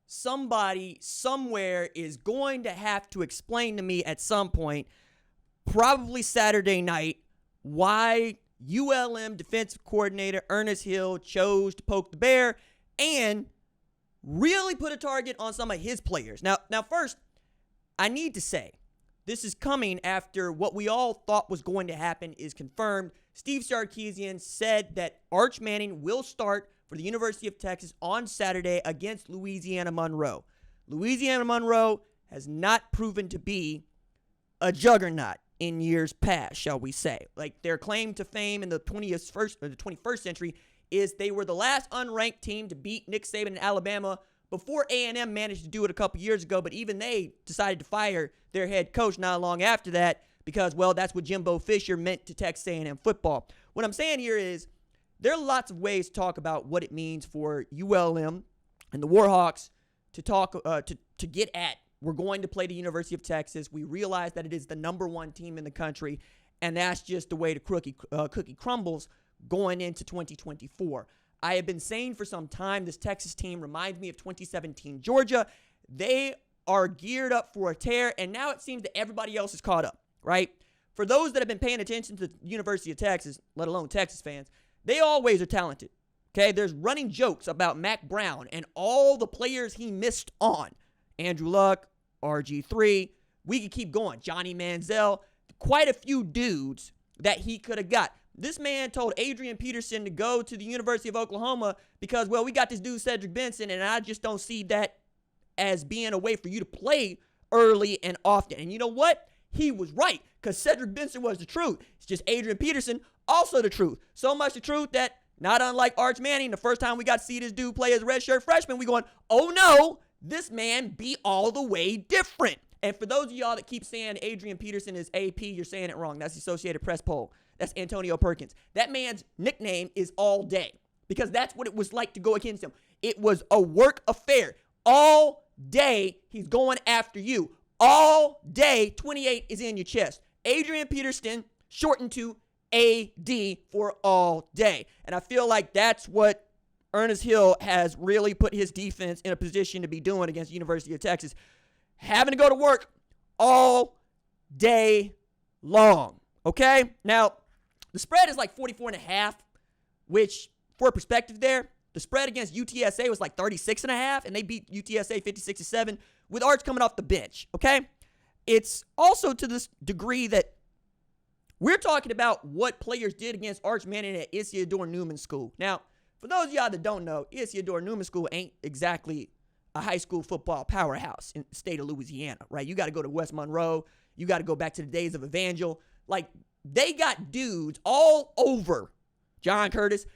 somebody somewhere is going to have to explain to me at some point, probably Saturday night, why ULM defensive coordinator Earnest Hill chose to poke the bear and really put a target on some of his players. Now, first, I need to say, this is coming after what we all thought was going to happen is confirmed. Steve Sarkisian said that Arch Manning will start for the University of Texas on Saturday against Louisiana Monroe. Louisiana Monroe has not proven to be a juggernaut in years past, shall we say. Like, their claim to fame in the 21st century is they were the last unranked team to beat Nick Saban in Alabama before A&M managed to do it a couple years ago, but even they decided to fire their head coach not long after that because, well, that's what Jimbo Fisher meant to Texas A&M football. What I'm saying here is there are lots of ways to talk about what it means for ULM and the WarHawks to talk to get at. We're going to play the University of Texas. We realize that it is the number one team in the country, and that's just the way the cookie crumbles going into 2024. I have been saying for some time this Texas team reminds me of 2017 Georgia. They are geared up for a tear, and now it seems that everybody else is caught up, right? For those that have been paying attention to the University of Texas, let alone Texas fans, they always are talented, okay? There's running jokes about Mac Brown and all the players he missed on. Andrew Luck, RG3, we could keep going. Johnny Manziel, quite a few dudes that he could have got. This man told Adrian Peterson to go to the University of Oklahoma because, well, we got this dude Cedric Benson, and I just don't see that as being a way for you to play early and often. And you know what? He was right because Cedric Benson was the truth. It's just Adrian Peterson, also the truth. So much the truth that, not unlike Arch Manning, the first time we got to see this dude play as a redshirt freshman, we going, oh no, this man be all the way different. And for those of y'all that keep saying Adrian Peterson is AP, you're saying it wrong. That's the Associated Press poll. That's Antonio Perkins. That man's nickname is All Day because that's what it was like to go against him. It was a work affair. All day, he's going after you. All day, 28 is in your chest. Adrian Peterson shortened to AD for all day. And I feel like that's what Earnest Hill has really put his defense in a position to be doing against the University of Texas. Having to go to work all day long. Okay? Now, the spread is like 44.5, which, for perspective there, the spread against UTSA was like 36.5, and they beat UTSA 56-7 with Arch coming off the bench. Okay? It's also to this degree that we're talking about what players did against Arch Manning at Isidore Newman School. Now, for those of y'all that don't know, Isidore Newman School ain't exactly a high school football powerhouse in the state of Louisiana, right? You got to go to West Monroe. You got to go back to the days of Evangel. Like, they got dudes all over John Curtis,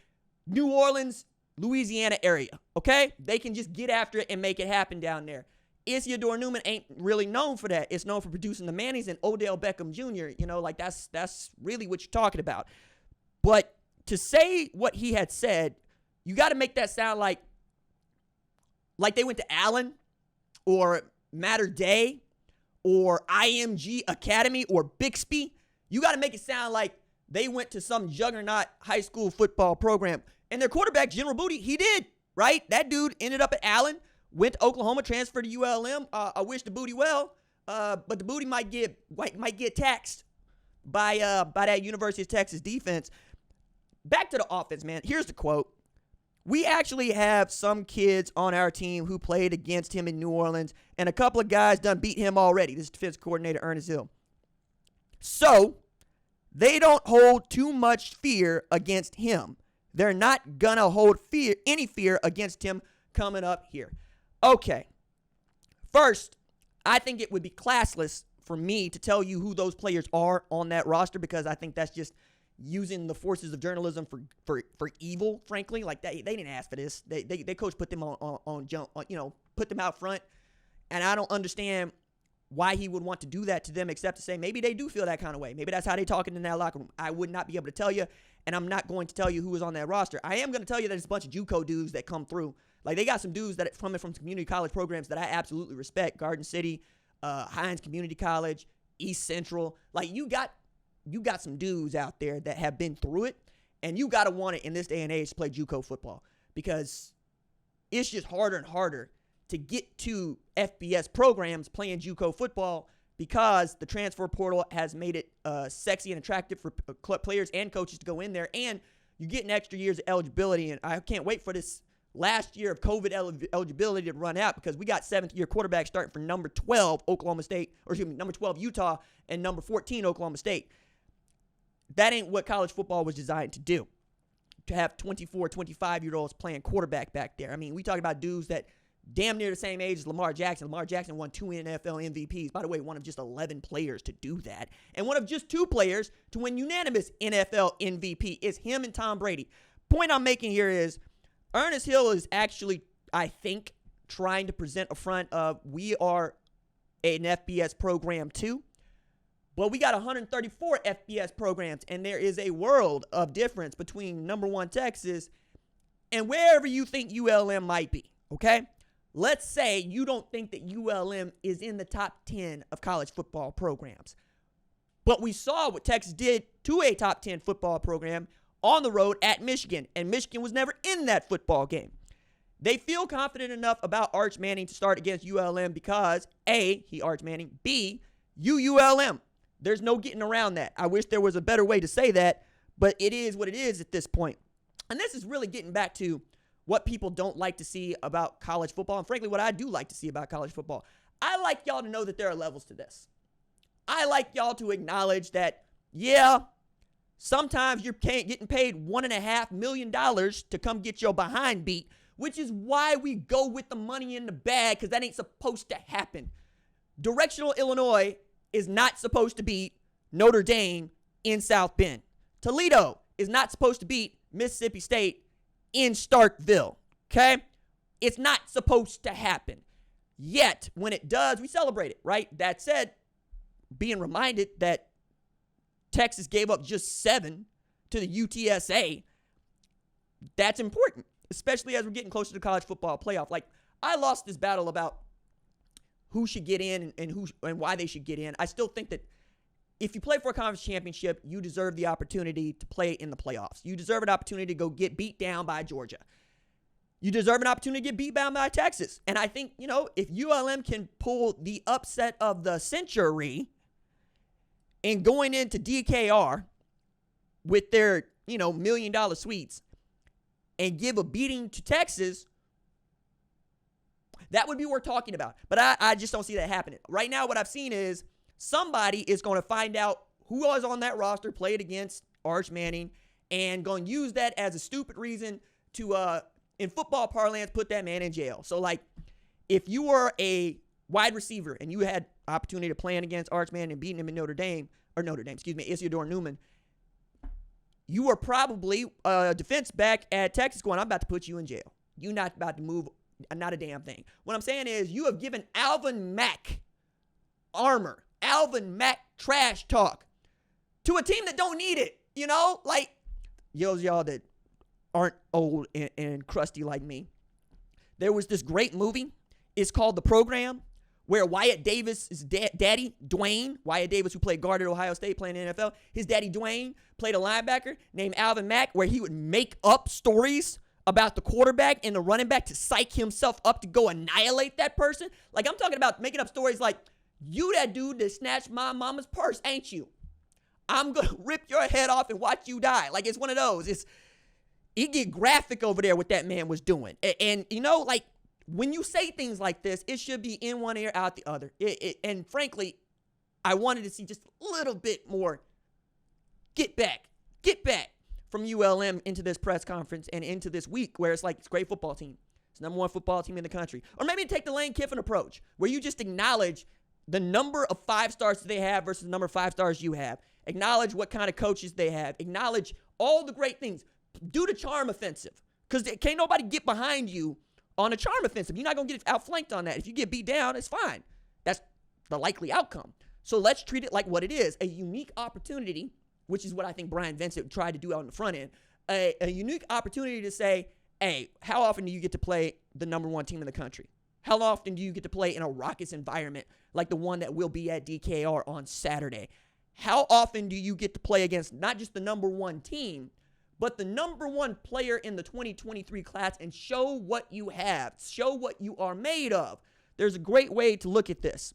New Orleans, Louisiana area, okay? They can just get after it and make it happen down there. Isidore Newman ain't really known for that. It's known for producing the Mannings and Odell Beckham Jr., you know, like that's really what you're talking about. But to say what he had said, you got to make that sound like they went to Allen or Mater Day or IMG Academy or Bixby. You got to make it sound like they went to some juggernaut high school football program. And their quarterback, General Booty, he did, right? That dude ended up at Allen, went to Oklahoma, transferred to ULM. I wish the Booty well, but the Booty might get taxed by that University of Texas defense. Back to the offense, man. Here's the quote. We actually have some kids on our team who played against him in New Orleans, and a couple of guys done beat him already. This is defense coordinator Earnest Hill. So they don't hold too much fear against him. They're not going to hold any fear against him coming up here. Okay. First, I think it would be classless for me to tell you who those players are on that roster because I think that's just using the forces of journalism for evil, frankly. Like, they didn't ask for this. They coach put them put them out front. And I don't understand why he would want to do that to them except to say maybe they do feel that kind of way. Maybe that's how they talking in that locker room. I would not be able to tell you, and I'm not going to tell you who is on that roster. I am going to tell you that it's a bunch of JUCO dudes that come through. Like, they got some dudes that coming from community college programs that I absolutely respect. Garden City, Hines Community College, East Central. Like, you got some dudes out there that have been through it, and you got to want it in this day and age to play JUCO football because it's just harder and harder to get to FBS programs playing JUCO football because the transfer portal has made it sexy and attractive for players and coaches to go in there, and you get an extra year's of eligibility. And I can't wait for this last year of COVID eligibility to run out because we got seventh-year quarterbacks starting for number 12 Oklahoma State, or excuse me, number 12 Utah and number 14 Oklahoma State. That ain't what college football was designed to do, to have 24, 25-year-olds playing quarterback back there. I mean, we talk about dudes that damn near the same age as Lamar Jackson. Lamar Jackson won 2 NFL MVPs. By the way, one of just 11 players to do that. And one of just 2 players to win unanimous NFL MVP is him and Tom Brady. Point I'm making here is Earnest Hill is actually, I think, trying to present a front of we are an FBS program too. But we got 134 FBS programs, and there is a world of difference between number 1 Texas and wherever you think ULM might be, okay? Let's say you don't think that ULM is in the top 10 of college football programs. But we saw what Texas did to a top 10 football program on the road at Michigan, and Michigan was never in that football game. They feel confident enough about Arch Manning to start against ULM because, A, he Arch Manning, B, ULM. There's no getting around that. I wish there was a better way to say that, but it is what it is at this point. And this is really getting back to what people don't like to see about college football, and frankly, what I do like to see about college football. I like y'all to know that there are levels to this. I like y'all to acknowledge that, yeah, sometimes you're getting paid $1.5 million to come get your behind beat, which is why we go with the money in the bag, because that ain't supposed to happen. Directional Illinois is not supposed to beat Notre Dame in South Bend. Toledo is not supposed to beat Mississippi State in Starkville, okay? It's not supposed to happen. Yet, when it does, we celebrate it, right? That said, being reminded that Texas gave up just 7 to the UTSA, that's important, especially as we're getting closer to college football playoff. Like, I lost this battle about who should get in and why they should get in. I still think that if you play for a conference championship, you deserve the opportunity to play in the playoffs. You deserve an opportunity to go get beat down by Georgia. You deserve an opportunity to get beat down by Texas. And I think, if ULM can pull the upset of the century and going into DKR with their, $1 million suites and give a beating to Texas, that would be worth talking about. But I just don't see that happening. Right now, what I've seen is somebody is going to find out who was on that roster, played against Arch Manning, and going to use that as a stupid reason to, in football parlance, put that man in jail. So, like, if you were a wide receiver and you had opportunity to play against Arch Manning and beating him in Isidore Newman, you were probably a defense back at Texas going, I'm about to put you in jail. You're not about to move not a damn thing. What I'm saying is you have given Alvin Mack armor, Alvin Mack trash talk to a team that don't need it, Like, y'all that aren't old and crusty like me. There was this great movie. It's called The Program, where Wyatt Davis' daddy, Dwayne, Wyatt Davis, who played guard at Ohio State playing in the NFL, his daddy, Dwayne, played a linebacker named Alvin Mack, where he would make up stories about the quarterback and the running back to psych himself up to go annihilate that person. Like, I'm talking about making up stories like, you that dude that snatched my mama's purse, ain't you? I'm going to rip your head off and watch you die. Like, it's one of those. It get graphic over there what that man was doing. And like, when you say things like this, it should be in one ear, out the other. And frankly, I wanted to see just a little bit more get back from ULM into this press conference and into this week where it's like, it's a great football team. It's the number 1 football team in the country. Or maybe take the Lane Kiffin approach, where you just acknowledge the number of 5 stars they have versus the number of 5 stars you have. Acknowledge what kind of coaches they have. Acknowledge all the great things. Do the charm offensive, because can't nobody get behind you on a charm offensive. You're not going to get outflanked on that. If you get beat down, it's fine. That's the likely outcome. So let's treat it like what it is, a unique opportunity, which is what I think Brian Vincent tried to do out on the front end, a unique opportunity to say, hey, how often do you get to play the number 1 team in the country? How often do you get to play in a raucous environment like the one that will be at DKR on Saturday? How often do you get to play against not just the number 1 team, but the number one player in the 2023 class and show what you have. Show what you are made of. There's a great way to look at this.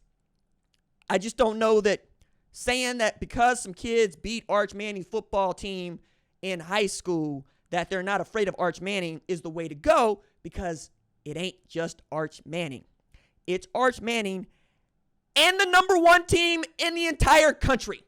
I just don't know that saying that because some kids beat Arch Manning's football team in high school that they're not afraid of Arch Manning is the way to go, because it ain't just Arch Manning. It's Arch Manning and the number one team in the entire country.